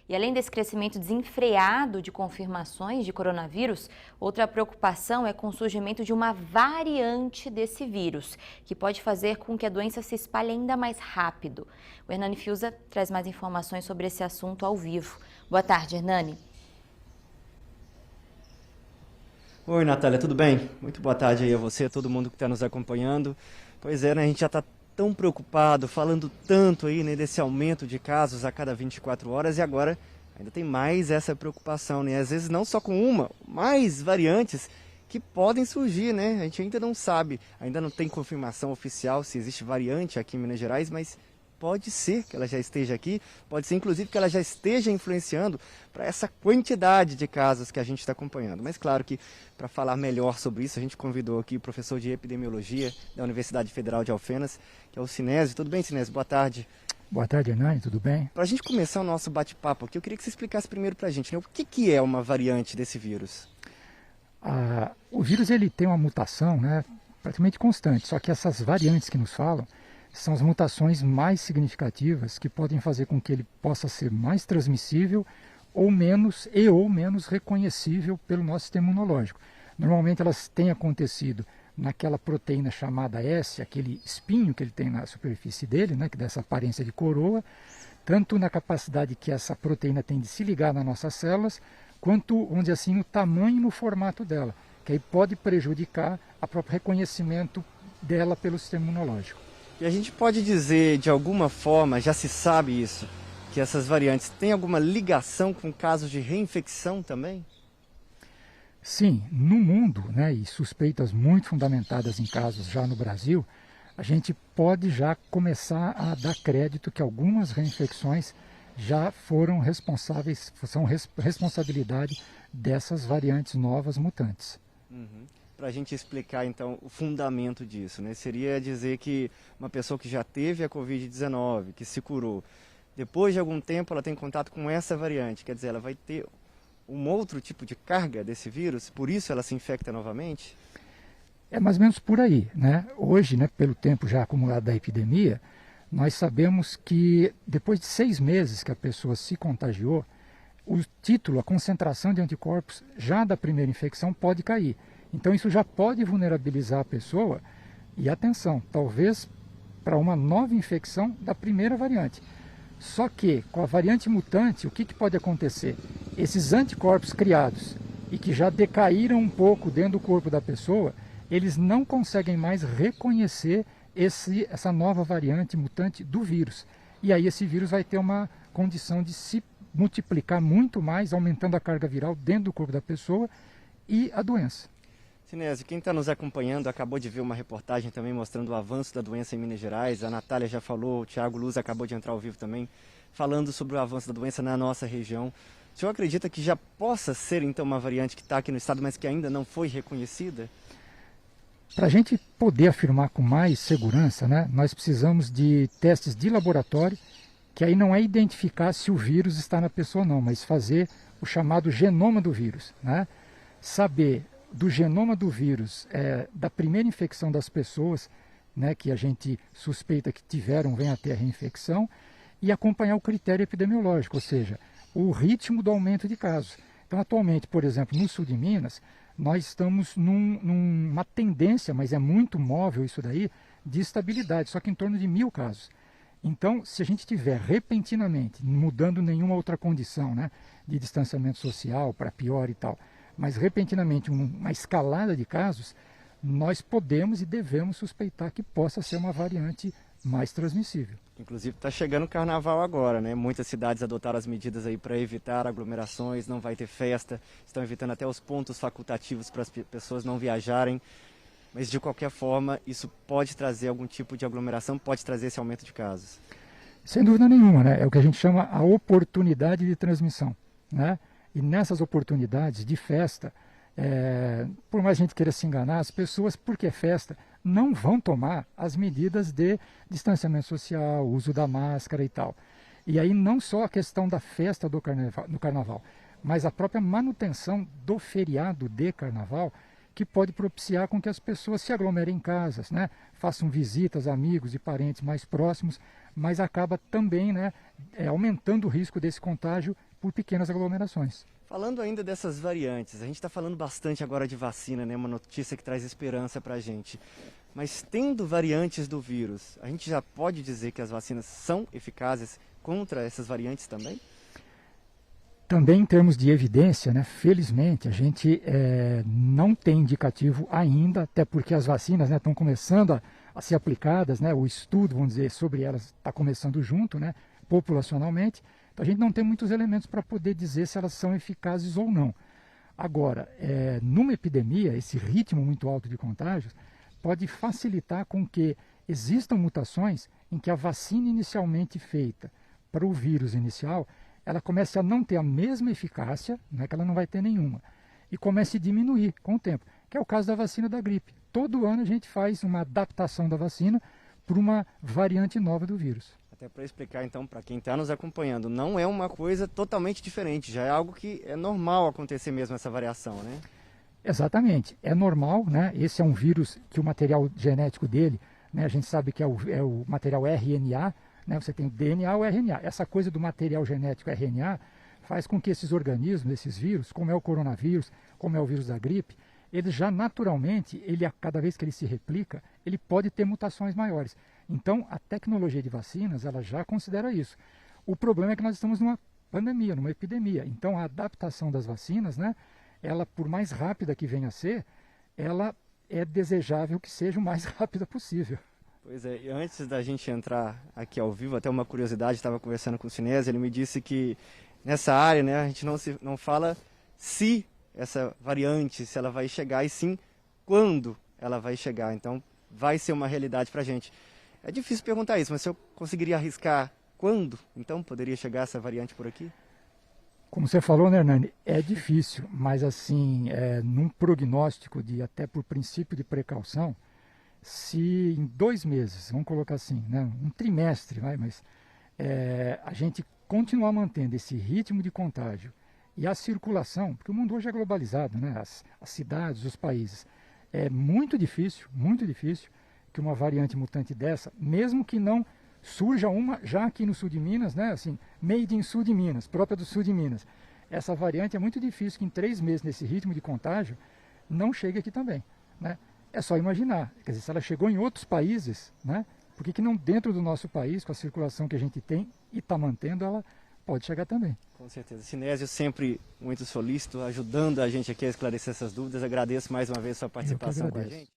E além desse crescimento desenfreado de confirmações de coronavírus, outra preocupação é com o surgimento de uma variante desse vírus, que pode fazer com que a doença se espalhe ainda mais rápido. O Hernani Fiuza traz mais informações sobre esse assunto ao vivo. Boa tarde, Hernani. Oi, Natália, tudo bem? Muito boa tarde aí a você, a todo mundo que está nos acompanhando. Pois é, né, a gente já está tão preocupado, falando tanto aí, né, desse aumento de casos a cada 24 horas e agora ainda tem mais essa preocupação, né? Às vezes não só com uma, mais variantes que podem surgir, né? A gente ainda não sabe, ainda não tem confirmação oficial se existe variante aqui em Minas Gerais, mas pode ser que ela já esteja aqui, pode ser inclusive que ela já esteja influenciando para essa quantidade de casos que a gente está acompanhando. Mas claro que para falar melhor sobre isso, a gente convidou aqui o professor de epidemiologia da Universidade Federal de Alfenas, que é o Sinésio. Tudo bem, Sinésio? Boa tarde. Boa tarde, Hernani, tudo bem? Para a gente começar o nosso bate-papo aqui, eu queria que você explicasse primeiro para a gente, né, o que é uma variante desse vírus? O vírus ele tem uma mutação, né, praticamente constante, só que essas variantes que nos falam são as mutações mais significativas que podem fazer com que ele possa ser mais transmissível ou menos reconhecível pelo nosso sistema imunológico. Normalmente elas têm acontecido naquela proteína chamada S, aquele espinho que ele tem na superfície dele, né, que dá essa aparência de coroa, tanto na capacidade que essa proteína tem de se ligar nas nossas células, quanto, vamos dizer assim, no tamanho e no formato dela, que aí pode prejudicar o próprio reconhecimento dela pelo sistema imunológico. E a gente pode dizer, de alguma forma, já se sabe isso, que essas variantes têm alguma ligação com casos de reinfecção também? Sim, no mundo, né, e suspeitas muito fundamentadas em casos já no Brasil, a gente pode já começar a dar crédito que algumas reinfecções já foram responsáveis, são responsabilidade dessas variantes novas mutantes. Uhum. Para a gente explicar então o fundamento disso, né? Seria dizer que uma pessoa que já teve a Covid-19, que se curou, depois de algum tempo ela tem contato com essa variante, quer dizer, ela vai ter um outro tipo de carga desse vírus, por isso ela se infecta novamente? É mais ou menos por aí, né? Hoje, né, pelo tempo já acumulado da epidemia, nós sabemos que depois de 6 meses que a pessoa se contagiou, o título, a concentração de anticorpos já da primeira infecção pode cair. Então isso já pode vulnerabilizar a pessoa, e atenção, talvez para uma nova infecção da primeira variante. Só que com a variante mutante, o que pode acontecer? Esses anticorpos criados e que já decaíram um pouco dentro do corpo da pessoa, eles não conseguem mais reconhecer essa nova variante mutante do vírus. E aí esse vírus vai ter uma condição de se multiplicar muito mais, aumentando a carga viral dentro do corpo da pessoa e a doença. Sinésio, quem está nos acompanhando acabou de ver uma reportagem também mostrando o avanço da doença em Minas Gerais. A Natália já falou, o Thiago Luz acabou de entrar ao vivo também, falando sobre o avanço da doença na nossa região. O senhor acredita que já possa ser então uma variante que está aqui no estado, mas que ainda não foi reconhecida? Para a gente poder afirmar com mais segurança, né, nós precisamos de testes de laboratório, que aí não é identificar se o vírus está na pessoa ou não, mas fazer o chamado genoma do vírus, né? Saber do genoma do vírus, da primeira infecção das pessoas, né, que a gente suspeita que venha a ter a reinfecção, e acompanhar o critério epidemiológico, ou seja, o ritmo do aumento de casos. Então, atualmente, por exemplo, no sul de Minas, nós estamos numa tendência, mas é muito móvel isso daí, de estabilidade, só que em torno de 1.000 casos. Então, se a gente tiver repentinamente, mudando nenhuma outra condição, né, de distanciamento social para pior e tal, mas repentinamente uma escalada de casos, nós podemos e devemos suspeitar que possa ser uma variante mais transmissível. Inclusive está chegando o carnaval agora, né? Muitas cidades adotaram as medidas aí para evitar aglomerações, não vai ter festa, estão evitando até os pontos facultativos para as pessoas não viajarem. Mas de qualquer forma, isso pode trazer algum tipo de aglomeração, pode trazer esse aumento de casos. Sem dúvida nenhuma, né? É o que a gente chama a oportunidade de transmissão, né? E nessas oportunidades de festa, por mais a gente queira se enganar, as pessoas, porque é festa, não vão tomar as medidas de distanciamento social, uso da máscara e tal. E aí não só a questão da festa do carnaval, mas a própria manutenção do feriado de carnaval, que pode propiciar com que as pessoas se aglomerem em casas, né? Façam visitas a amigos e parentes mais próximos, mas acaba também, né, aumentando o risco desse contágio por pequenas aglomerações. Falando ainda dessas variantes, a gente está falando bastante agora de vacina, né? Uma notícia que traz esperança para a gente. Mas tendo variantes do vírus, a gente já pode dizer que as vacinas são eficazes contra essas variantes também? Também em termos de evidência, né, felizmente, a gente não tem indicativo ainda, até porque as vacinas, né, estão começando a ser aplicadas, né, o estudo, vamos dizer, sobre elas está começando junto, né, populacionalmente. Então a gente não tem muitos elementos para poder dizer se elas são eficazes ou não. Agora, numa epidemia, esse ritmo muito alto de contágios pode facilitar com que existam mutações em que a vacina inicialmente feita para o vírus inicial, ela comece a não ter a mesma eficácia, não é que ela não vai ter nenhuma, e comece a diminuir com o tempo, que é o caso da vacina da gripe. Todo ano a gente faz uma adaptação da vacina para uma variante nova do vírus. Até para explicar então para quem está nos acompanhando, não é uma coisa totalmente diferente, já é algo que é normal acontecer mesmo essa variação, né? Exatamente, é normal, né? Esse é um vírus que o material genético dele, né, a gente sabe que é o material RNA, né? Você tem o DNA ou RNA. Essa coisa do material genético RNA faz com que esses organismos, esses vírus, como é o coronavírus, como é o vírus da gripe, ele já naturalmente, cada vez que ele se replica, ele pode ter mutações maiores. Então, a tecnologia de vacinas, ela já considera isso. O problema é que nós estamos numa pandemia, numa epidemia. Então, a adaptação das vacinas, né, ela, por mais rápida que venha a ser, ela é desejável que seja o mais rápida possível. Pois é, e antes da gente entrar aqui ao vivo, até uma curiosidade, estava conversando com o Sinésio, ele me disse que nessa área, né, a gente não fala se essa variante, se ela vai chegar, e sim quando ela vai chegar. Então, vai ser uma realidade para a gente. É difícil perguntar isso, mas se eu conseguiria arriscar quando, então, poderia chegar essa variante por aqui? Como você falou, né, Hernani, é difícil, mas assim, num prognóstico até por princípio de precaução, se em 2 meses, vamos colocar assim, né, um trimestre, mas a gente continuar mantendo esse ritmo de contágio e a circulação, porque o mundo hoje é globalizado, né, as cidades, os países, é muito difícil que uma variante mutante dessa, mesmo que não surja uma já aqui no sul de Minas, né, assim, made in sul de Minas, própria do sul de Minas. Essa variante é muito difícil que em 3 meses, nesse ritmo de contágio, não chegue aqui também, né? É só imaginar, quer dizer, se ela chegou em outros países, né, por que não dentro do nosso país, com a circulação que a gente tem e está mantendo, ela pode chegar também. Com certeza. Sinésio sempre muito solícito, ajudando a gente aqui a esclarecer essas dúvidas. Agradeço mais uma vez a sua participação com a gente.